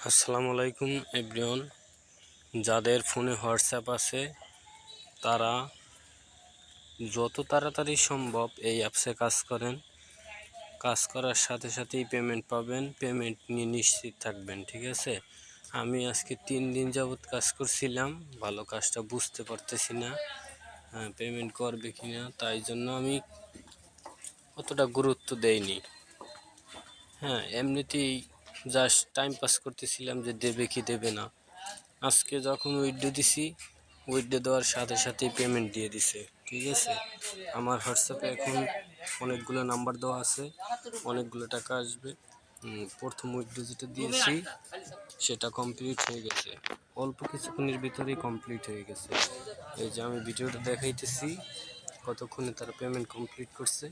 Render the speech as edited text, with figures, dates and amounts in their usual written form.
আসসালামু আলাইকুম এভরিওয়ান। যাদের ফোনে হোয়াটসঅ্যাপ আছে তারা যত তাড়াতাড়ি সম্ভব এই অ্যাপসে কাজ করেন। কাজ করার সাথে সাথেই পেমেন্ট পাবেন, পেমেন্ট নিয়ে নিশ্চিত থাকবেন। ঠিক আছে, আমি আজকে 3 দিন যাবৎ কাজ করছিলাম, ভালো কাজটা বুঝতে পারতেছি না পেমেন্ট করবে কি না, তাই জন্য আমি অতটা গুরুত্ব দেইনি। এমনিতেই জাস্ট টাইম পাস করতেছিলাম যে দেবে কি দেবে না। আজকে যখন উইথড্র দিছি, উইথড্র দেওয়ার সাথে সাথেই পেমেন্ট দিয়ে দিছে। ঠিক আছে, আমার হোয়াটসঅ্যাপে এখন অনেকগুলো নাম্বার দেওয়া আছে, অনেকগুলো টাকা আসবে। প্রথম উইথড্র যেটা দিয়েছি সেটা কমপ্লিট হয়ে গেছে, অল্প কিছুক্ষণের ভিতরেই কমপ্লিট হয়ে গেছে। এই যে আমি ভিডিওটা দেখাইতেছি কতক্ষণে তারা পেমেন্ট কমপ্লিট করছে।